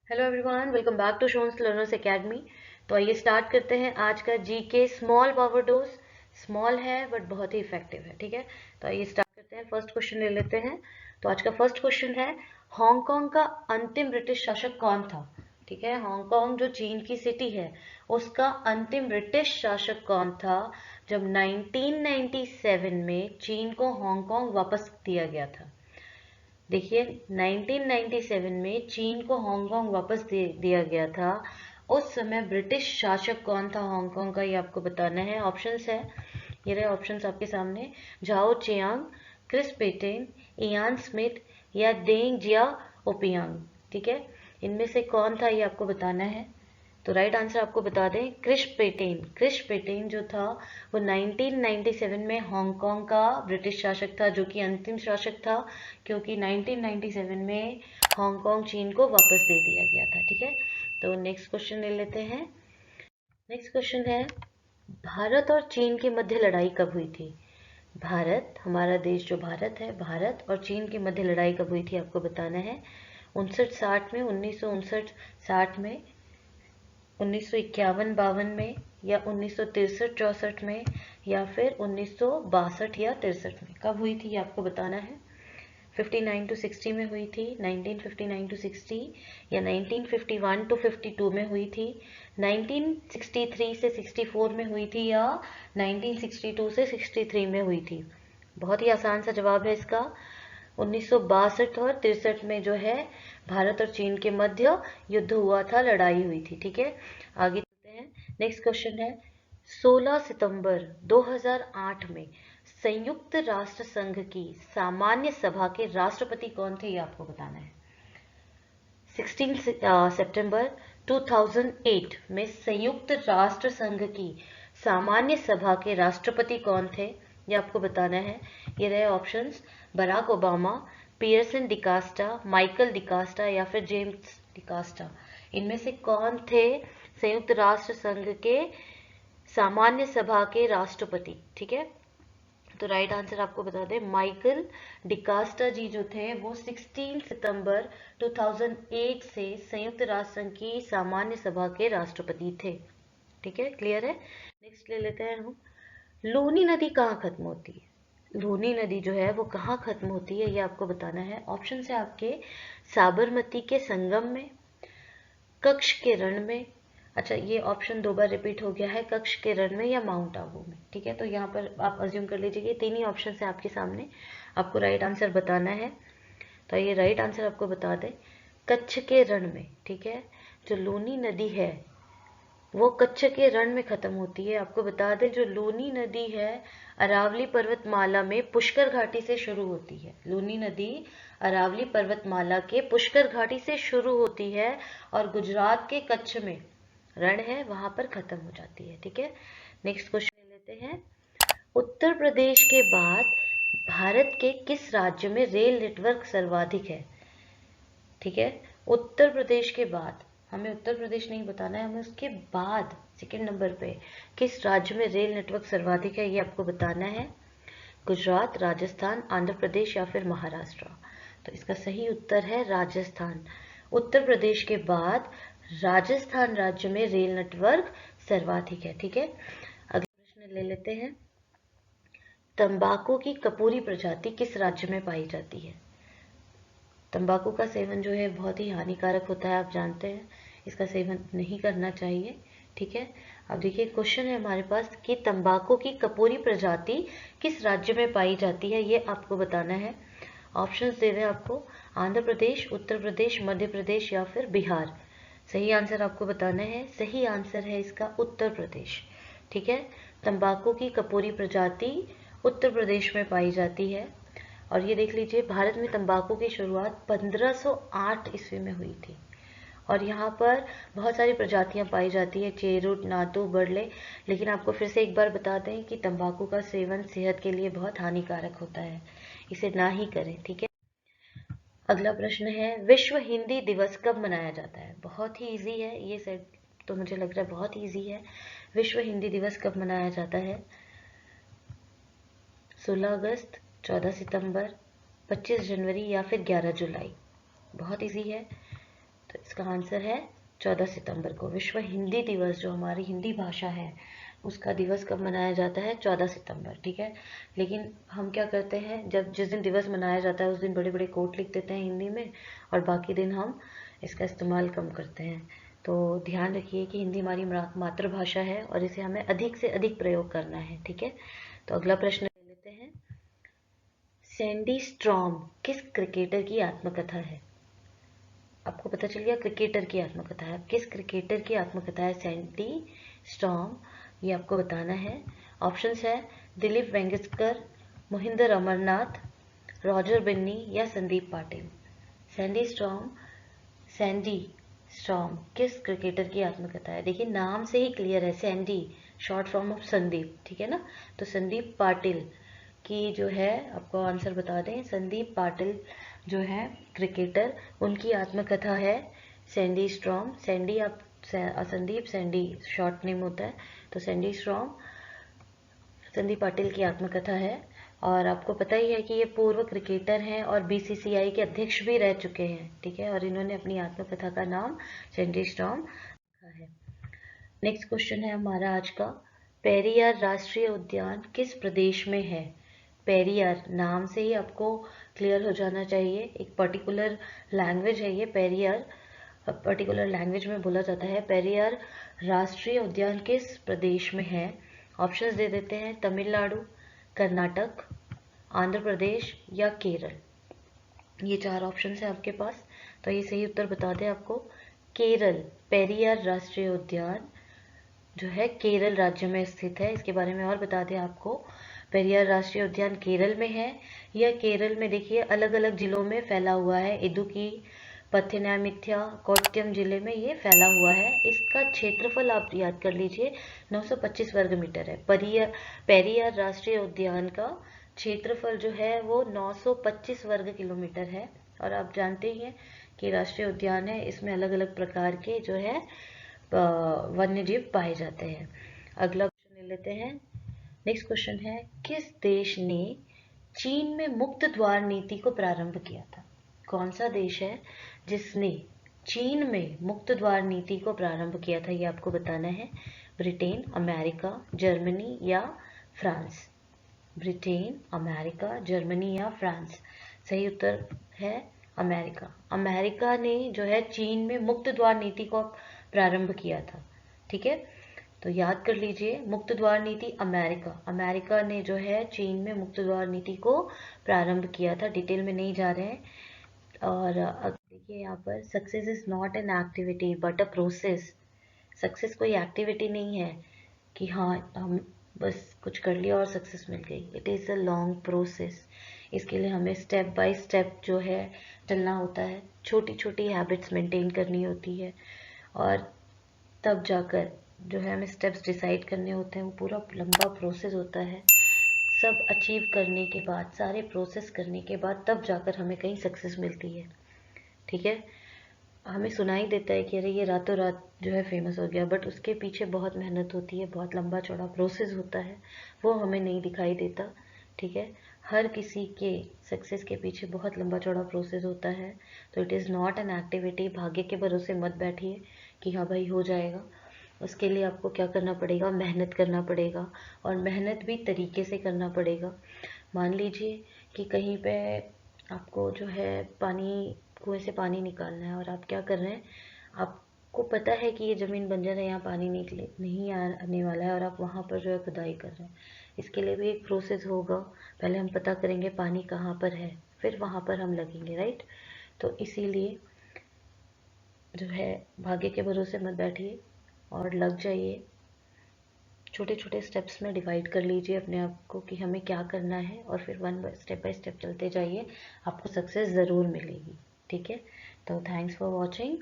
Hello everyone, welcome back to Shaun's learners academy. तो आइए start करते हैं आज का GK small power dose. Small है बट बहुत ही इफेक्टिव है, ठीक है। तो आइए स्टार्ट करते हैं, फर्स्ट क्वेश्चन ले लेते हैं। तो आज का फर्स्ट क्वेश्चन है, हांगकांग का अंतिम ब्रिटिश शासक कौन था? ठीक है, हांगकांग जो चीन की सिटी है उसका अंतिम ब्रिटिश शासक कौन था जब 1997 में चीन को हांगकांग वापस दिया गया था? देखिए, 1997 में चीन को हांगकांग वापस दे दिया गया था। उस समय ब्रिटिश शासक कौन था हांगकांग का, ये आपको बताना है। ऑप्शंस है, ये रहे ऑप्शंस आपके सामने। Zhao Chiang, Chris Patten, Ian Smith या डेंग जिया ओपियांग। ठीक है, इनमें से कौन था ये आपको बताना है। तो राइट आंसर आपको बता दें, क्रिश पेटेन। क्रिश पेटेन जो था वो 1997 में हांगकांग का ब्रिटिश शासक था, जो कि अंतिम शासक था, क्योंकि 1997 में हांगकांग चीन को वापस दे दिया गया था। ठीक है, तो नेक्स्ट क्वेश्चन ले लेते हैं। नेक्स्ट क्वेश्चन है, भारत और चीन के मध्य लड़ाई कब हुई थी? भारत, हमारा देश जो भारत है, भारत और चीन के मध्य लड़ाई कब हुई थी आपको बताना है। 59-60 में, 1959-60 में, 1951-52 में, या 1963-64 में, या फिर 1962 या 63 में? कब हुई थी ये आपको बताना है। 59 टू 60 में हुई थी, 1959 टू 60, या 1951 टू 52 में हुई थी, 1963 से 64 में हुई थी, या 1962 से 63 में हुई थी? बहुत ही आसान सा जवाब है इसका, 1962 और 63 में जो है भारत और चीन के मध्य युद्ध हुआ था, लड़ाई हुई थी। ठीक है, आगे चलते हैं। नेक्स्ट क्वेश्चन है, 16 सितंबर 2008 में संयुक्त राष्ट्र संघ की सामान्य सभा के राष्ट्रपति कौन थे, ये आपको बताना है। 16 सितंबर 2008 में संयुक्त राष्ट्र संघ की सामान्य सभा के राष्ट्रपति कौन थे, ये आपको बताना है। ये रहे options, Barack Obama, Pearson D'Costa, Michael D'Costa या फिर जेम्स डिकास्टा। इनमें से कौन थे संयुक्त राष्ट्र संघ के सामान्य सभा के राष्ट्रपति? ठीक है, तो राइट आंसर आपको बता दें, माइकल डिकास्टा जी जो थे वो 16 सितंबर 2008 से संयुक्त राष्ट्र संघ की सामान्य सभा के राष्ट्रपति थे। ठीक है, क्लियर है। नेक्स्ट ले लेते हैं हम, लूनी नदी कहाँ खत्म होती है? लूनी नदी जो है वो कहाँ खत्म होती है ये आपको बताना है। ऑप्शन है आपके, साबरमती के संगम में, कच्छ के रण में, अच्छा ये ऑप्शन दो बार रिपीट हो गया है, कच्छ के रण में या माउंट आबू में। ठीक है, तो यहाँ पर आप अज्यूम कर लीजिए कि तीन ही ऑप्शन है आपके सामने, आपको राइट आंसर बताना है। तो ये राइट आंसर आपको बता दें, कच्छ के रण में। ठीक है, जो लूनी नदी है वो कच्छ के रण में खत्म होती है। आपको बता दें, जो लूनी नदी है अरावली पर्वतमाला में पुष्कर घाटी से शुरू होती है। लूनी नदी अरावली पर्वतमाला के पुष्कर घाटी से शुरू होती है और गुजरात के कच्छ में रण है वहां पर खत्म हो जाती है। ठीक है, नेक्स्ट क्वेश्चन ले लेते हैं, उत्तर प्रदेश के बाद भारत के किस राज्य में रेल नेटवर्क सर्वाधिक है? ठीक है, उत्तर प्रदेश के बाद, हमें उत्तर प्रदेश नहीं बताना है, हमें उसके बाद सेकंड नंबर पे किस राज्य में रेल नेटवर्क सर्वाधिक है ये आपको बताना है। गुजरात, राजस्थान, आंध्र प्रदेश या फिर महाराष्ट्र? तो इसका सही उत्तर है राजस्थान। उत्तर प्रदेश के बाद राजस्थान राज्य में रेल नेटवर्क सर्वाधिक है। ठीक है, अगला प्रश्न ले लेते हैं, तंबाकू की कपूरी प्रजाति किस राज्य में पाई जाती है? तंबाकू का सेवन जो है बहुत ही हानिकारक होता है, आप जानते हैं, इसका सेवन नहीं करना चाहिए। ठीक है, अब देखिए क्वेश्चन है हमारे पास कि तंबाकू की कपूरी प्रजाति किस राज्य में पाई जाती है, ये आपको बताना है। ऑप्शंस दे दें आपको, आंध्र प्रदेश, उत्तर प्रदेश, मध्य प्रदेश या फिर बिहार? सही आंसर आपको बताना है, सही आंसर है इसका उत्तर प्रदेश। ठीक है, तंबाकू की कपूरी प्रजाति उत्तर प्रदेश में पाई जाती है। और ये देख लीजिए, भारत में तंबाकू की शुरुआत 1508 ईस्वी में हुई थी और यहाँ पर बहुत सारी प्रजातियां पाई जाती है, चेरुट, नातू, बरले। लेकिन आपको फिर से एक बार बता दें कि तंबाकू का सेवन सेहत के लिए बहुत हानिकारक होता है, इसे ना ही करें। ठीक है, अगला प्रश्न है, विश्व हिंदी दिवस कब मनाया जाता है? बहुत ही इजी है ये सेट, तो मुझे लग रहा है बहुत इजी है। विश्व हिंदी दिवस कब मनाया जाता है? 16 अगस्त, 14 सितंबर, 25 जनवरी या फिर 11 जुलाई? बहुत इजी है, तो इसका आंसर है 14 सितंबर को। विश्व हिंदी दिवस, जो हमारी हिंदी भाषा है, उसका दिवस कब मनाया जाता है? 14 सितंबर, ठीक है। लेकिन हम क्या करते हैं, जब जिस दिन दिवस मनाया जाता है उस दिन बड़े बड़े कोट लिख देते हैं हिंदी में, और बाकी दिन हम इसका इस्तेमाल कम करते हैं। तो ध्यान रखिए कि हिंदी हमारी मातृभाषा है और इसे हमें अधिक से अधिक प्रयोग करना है, ठीक है। तो अगला प्रश्न ले लेते हैं। सैंडी स्ट्रॉम किस क्रिकेटर की आत्मकथा है? आपको पता चल गया क्रिकेटर की आत्मकथा है। किस क्रिकेटर की आत्मकथा है सैंडी स्टॉर्म, ये आपको बताना है। ऑप्शंस है दिलीप वेंगसरकर, मोहिंदर अमरनाथ, रॉजर बिन्नी या संदीप पाटिल। सैंडी स्टॉर्म किस क्रिकेटर की आत्मकथा है? देखिए नाम से ही क्लियर है, Sandy short form of Sandeep, ठीक है ना। तो संदीप पाटिल की जो है, आपको आंसर बता दें, संदीप पाटिल जो है क्रिकेटर, उनकी आत्मकथा है सैंडी स्ट्रॉम। सैंडी आप संदीप, सैंडी शॉर्ट नेम होता है, तो सैंडी स्ट्रॉम संदीप पाटिल की आत्मकथा है। और आपको पता ही है कि ये पूर्व क्रिकेटर हैं और बीसीसीआई के अध्यक्ष भी रह चुके हैं, ठीक है। और इन्होंने अपनी आत्मकथा का नाम सैंडी स्ट्रॉम रखा है। नेक्स्ट क्वेश्चन है हमारा आज का, पेरियार राष्ट्रीय उद्यान किस प्रदेश में है? पेरियार नाम से ही आपको क्लियर हो जाना चाहिए, एक पर्टिकुलर लैंग्वेज है ये। पेरियार पर्टिकुलर लैंग्वेज में बोला जाता है। पेरियार राष्ट्रीय उद्यान किस प्रदेश में है? ऑप्शंस दे देते हैं, तमिलनाडु, कर्नाटक, आंध्र प्रदेश या केरल। ये 4 ऑप्शंस हैं आपके पास, तो ये सही उत्तर बता दें आपको, केरल। पेरियार राष्ट्रीय उद्यान जो है केरल राज्य में स्थित है। इसके बारे में और बता दें आपको, पेरियार राष्ट्रीय उद्यान केरल में है। यह केरल में देखिए अलग अलग जिलों में फैला हुआ है। इदुक्की, पथनमथिट्टा, कोट्टयम जिले में ये फैला हुआ है। इसका क्षेत्रफल आप याद कर लीजिए 925 वर्ग मीटर है। पेरियार राष्ट्रीय उद्यान का क्षेत्रफल जो है वो 925 वर्ग किलोमीटर है। और आप जानते ही हैं कि राष्ट्रीय उद्यान है, इसमें अलग अलग प्रकार के जो है वन्य जीव पाए जाते हैं। अगला क्वेश्चन ले लेते हैं। नेक्स्ट क्वेश्चन है, किस देश ने चीन में मुक्त द्वार नीति को प्रारंभ किया था? कौन सा देश है जिसने चीन में मुक्त द्वार नीति को प्रारंभ किया था? ये आपको बताना है। ब्रिटेन, अमेरिका, जर्मनी या फ्रांस। ब्रिटेन, अमेरिका, जर्मनी या फ्रांस। सही उत्तर है अमेरिका। अमेरिका ने जो है चीन में मुक्त द्वार नीति को प्रारंभ किया था, ठीक है। तो याद कर लीजिए, मुक्त द्वार नीति अमेरिका ने जो है चीन में मुक्त द्वार नीति को प्रारंभ किया था। डिटेल में नहीं जा रहे हैं। और देखिए यहाँ पर, success is not an activity but a process. Success कोई एक्टिविटी नहीं है कि हाँ हम बस कुछ कर लिया और सक्सेस मिल गई। It is a long process. इसके लिए हमें स्टेप बाय स्टेप जो है चलना होता है, छोटी छोटी हैबिट्स मेंटेन करनी होती है, और तब जाकर जो है हमें स्टेप्स डिसाइड करने होते हैं। वो पूरा लंबा प्रोसेस होता है। सब अचीव करने के बाद, सारे प्रोसेस करने के बाद तब जाकर हमें कहीं सक्सेस मिलती है, ठीक है। हमें सुनाई देता है कि अरे ये रातों रात जो है फेमस हो गया, बट उसके पीछे बहुत मेहनत होती है, बहुत लंबा चौड़ा प्रोसेस होता है, वो हमें नहीं दिखाई देता, ठीक है। हर किसी के सक्सेस के पीछे बहुत लंबा चौड़ा प्रोसेस होता है। तो it is not an activity. भाग्य के भरोसे मत बैठिए कि हाँ भाई हो जाएगा। उसके लिए आपको क्या करना पड़ेगा? मेहनत करना पड़ेगा, और मेहनत भी तरीके से करना पड़ेगा। मान लीजिए कि कहीं पे आपको जो है कुएं से पानी निकालना है, और आप क्या कर रहे हैं, आपको पता है कि ये ज़मीन बंजर है, यहाँ पानी नहीं आने वाला है, और आप वहाँ पर जो है खुदाई कर रहे हैं। इसके लिए भी एक प्रोसेस होगा। पहले हम पता करेंगे पानी कहाँ पर है, फिर वहाँ पर हम लगेंगे, राइट। तो इसीलिए जो है भाग्य के भरोसे मत बैठिए और लग जाइए। छोटे छोटे स्टेप्स में डिवाइड कर लीजिए अपने आप को कि हमें क्या करना है, और फिर स्टेप बाय स्टेप चलते जाइए, आपको सक्सेस ज़रूर मिलेगी, ठीक है। तो थैंक्स फॉर वॉचिंग।